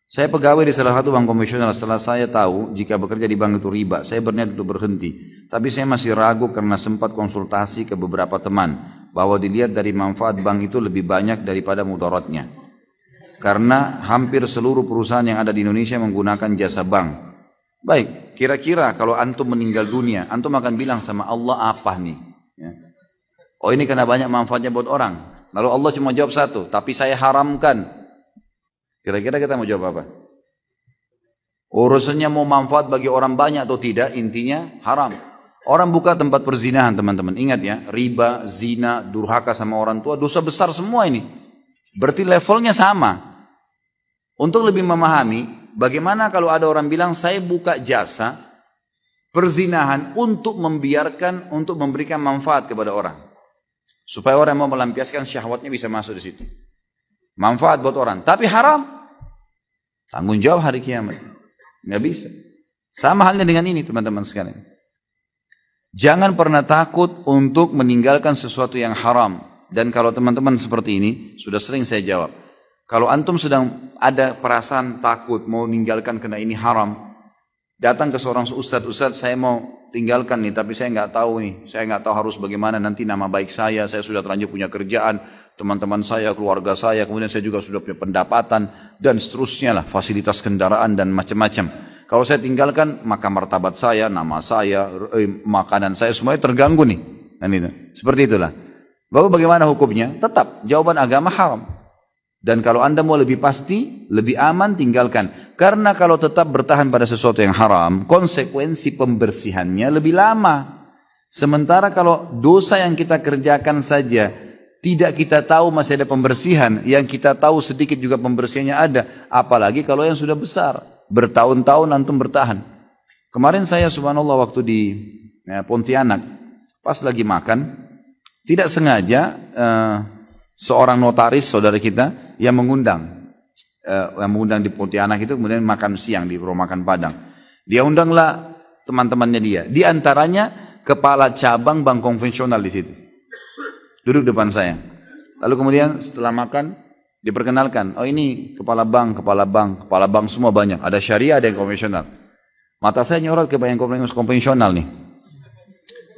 Saya pegawai di salah satu bank konvensional. Setelah saya tahu jika bekerja di bank itu riba, saya berniat untuk berhenti. Tapi saya masih ragu karena sempat konsultasi ke beberapa teman bahwa dilihat dari manfaat bank itu lebih banyak daripada mudaratnya. Karena hampir seluruh perusahaan yang ada di Indonesia menggunakan jasa bank. Baik, kira-kira kalau antum meninggal dunia, antum akan bilang sama Allah apa nih? Ya. Oh, ini karena banyak manfaatnya buat orang. Lalu Allah cuma jawab satu, tapi saya haramkan. Kira-kira kita mau jawab apa? Urusannya mau manfaat bagi orang banyak atau tidak, intinya haram. Orang buka tempat perzinahan, teman-teman. Ingat ya, riba, zina, durhaka sama orang tua, dosa besar semua ini. Berarti levelnya sama. Untuk lebih memahami, bagaimana kalau ada orang bilang, saya buka jasa perzinahan untuk memberikan manfaat kepada orang. Supaya orang yang mau melampiaskan syahwatnya bisa masuk di situ. Manfaat buat orang, tapi haram. Tanggung jawab hari kiamat. Nggak bisa. Sama halnya dengan ini teman-teman sekalian. Jangan pernah takut untuk meninggalkan sesuatu yang haram. Dan kalau teman-teman seperti ini, sudah sering saya jawab. Kalau antum sedang ada perasaan takut mau meninggalkan karena ini haram, datang ke seorang ustadz, saya mau tinggalkan nih, tapi saya nggak tahu nih, saya nggak tahu harus bagaimana nanti nama baik saya sudah terlanjur punya kerjaan, teman-teman saya, keluarga saya, kemudian saya juga sudah punya pendapatan, dan seterusnya lah, fasilitas kendaraan dan macam-macam. Kalau saya tinggalkan, maka martabat saya, nama saya, makanan saya, semuanya terganggu nih. Dan itu. Seperti itulah. Bapak bagaimana hukumnya? Tetap, jawaban agama haram. Dan kalau anda mau lebih pasti, lebih aman, tinggalkan. Karena kalau tetap bertahan pada sesuatu yang haram, konsekuensi pembersihannya lebih lama. Sementara kalau dosa yang kita kerjakan saja, tidak kita tahu masih ada pembersihan, yang kita tahu sedikit juga pembersihannya ada, apalagi kalau yang sudah besar, bertahun-tahun antum bertahan. Kemarin saya subhanallah waktu di Pontianak, pas lagi makan, tidak sengaja seorang notaris saudara kita yang mengundang di Pontianak itu, kemudian makan siang di rumah makan Padang. Dia undanglah teman-temannya dia, di antaranya kepala cabang bank konvensional di situ. Duduk depan saya. Lalu kemudian setelah makan diperkenalkan, oh ini kepala bank semua banyak. Ada syariah, ada yang konvensional. Mata saya nyorot ke yang konvensional nih.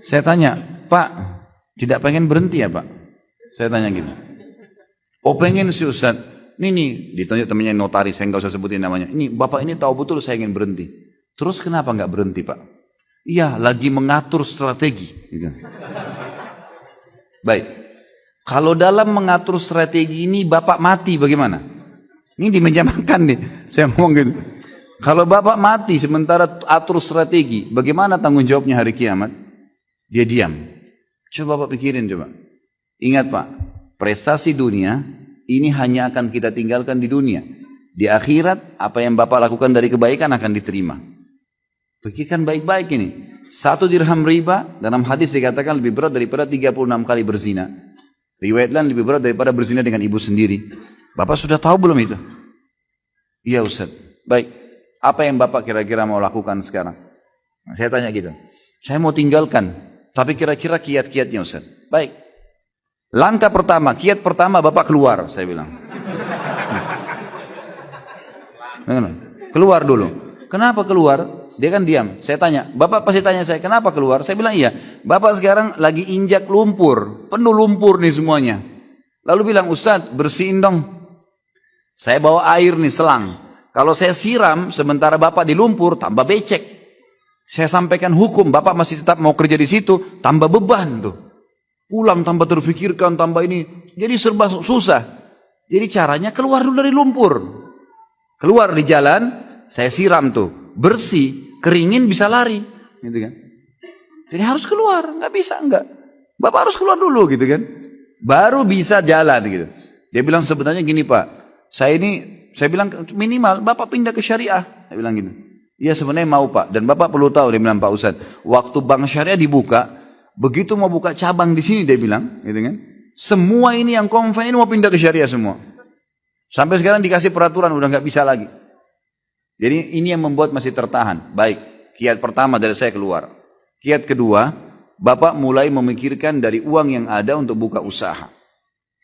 Saya tanya, Pak, tidak pengen berhenti ya Pak? Saya tanya gitu. Oh pengen sih Ustaz. Ini ditunjuk temannya notaris, saya nggak usah sebutin namanya. Ini Bapak ini tahu betul saya ingin berhenti. Terus kenapa nggak berhenti Pak? Iya, lagi mengatur strategi. Gitu. Baik, kalau dalam mengatur strategi ini Bapak mati bagaimana? Ini di meja makan nih, saya ngomong gitu. Kalau Bapak mati sementara atur strategi, bagaimana tanggung jawabnya hari kiamat? Dia diam. Coba Bapak pikirin coba. Ingat Pak, prestasi dunia ini hanya akan kita tinggalkan di dunia. Di akhirat, apa yang Bapak lakukan dari kebaikan akan diterima. Pikirkan baik-baik ini. 1 dirham riba, dalam hadis dikatakan lebih berat daripada 36 kali berzina. Riwayat lain lebih berat daripada berzina dengan ibu sendiri. Bapak sudah tahu belum itu? Iya Ustaz. Baik, apa yang Bapak kira-kira mau lakukan sekarang? Nah, saya tanya gitu. Saya mau tinggalkan, tapi kira-kira kiat-kiatnya Ustaz. Baik. Langkah pertama, kiat pertama Bapak keluar, saya bilang. Keluar dulu. Kenapa keluar? Dia kan diam. Saya tanya, Bapak pasti tanya saya, kenapa keluar? Saya bilang iya. Bapak sekarang lagi injak lumpur. Penuh lumpur nih semuanya. Lalu bilang, Ustaz bersihin dong. Saya bawa air nih selang. Kalau saya siram sementara Bapak di lumpur, tambah becek. Saya sampaikan hukum, Bapak masih tetap mau kerja di situ, tambah beban tuh. Pulang tambah terfikirkan, tambah ini. Jadi serba susah. Jadi caranya keluar dulu dari lumpur. Keluar di jalan, saya siram tuh. Bersih. Keringin bisa lari, gitu kan? Jadi harus keluar, nggak bisa enggak. Bapak harus keluar dulu, gitu kan? Baru bisa jalan, gitu. Dia bilang sebenarnya gini Pak, saya bilang minimal Bapak pindah ke syariah, saya bilang gitu. Iya sebenarnya mau Pak, dan Bapak perlu tahu, dia bilang Pak Ustadz, waktu bank syariah dibuka, begitu mau buka cabang di sini dia bilang, gitu kan? Semua ini yang konven ini mau pindah ke syariah semua. Sampai sekarang dikasih peraturan udah nggak bisa lagi. Jadi ini yang membuat masih tertahan. Baik, kiat pertama dari saya keluar. Kiat kedua, Bapak mulai memikirkan dari uang yang ada untuk buka usaha.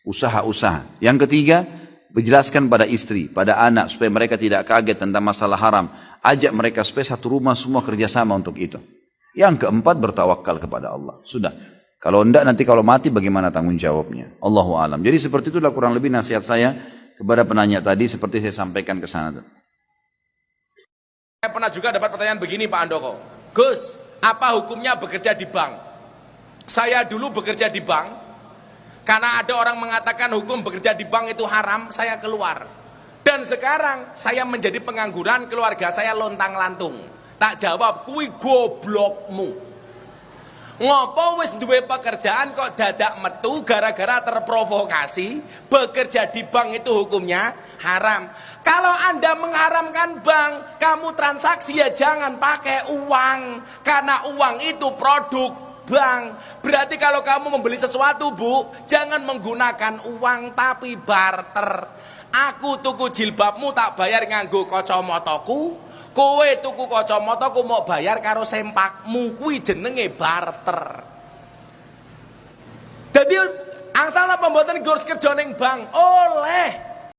Usaha-usaha. Yang ketiga, Menjelaskan pada istri, pada anak, supaya mereka tidak kaget tentang masalah haram. Ajak mereka supaya satu rumah semua kerjasama untuk itu. Yang keempat, bertawakal kepada Allah. Sudah. Kalau enggak, nanti kalau mati bagaimana tanggung jawabnya? Allahu alam. Jadi seperti itulah kurang lebih nasihat saya kepada penanya tadi, seperti saya sampaikan ke sana. Saya pernah juga dapat pertanyaan begini Pak Andoko. Gus, apa hukumnya bekerja di bank? Saya dulu bekerja di bank, karena ada orang mengatakan hukum bekerja di bank itu haram, saya keluar. Dan sekarang saya menjadi pengangguran, keluarga saya lontang-lantung. Tak jawab, kuwi goblokmu. Ngopo wis duwe pekerjaan kok dadak metu gara-gara terprovokasi, bekerja di bank itu hukumnya haram. Kalau Anda mengharamkan bank, kamu transaksi ya jangan pakai uang, karena uang itu produk bank. Berarti kalau kamu membeli sesuatu, Bu, jangan menggunakan uang tapi barter. Aku tuku jilbabmu tak bayar nganggo kacamataku. Kowe tuku kacamataku mau bayar karo sempakmu, kuwi jenenge barter. Jadi angsal apa mboten Gus kerja ning bank? Oleh.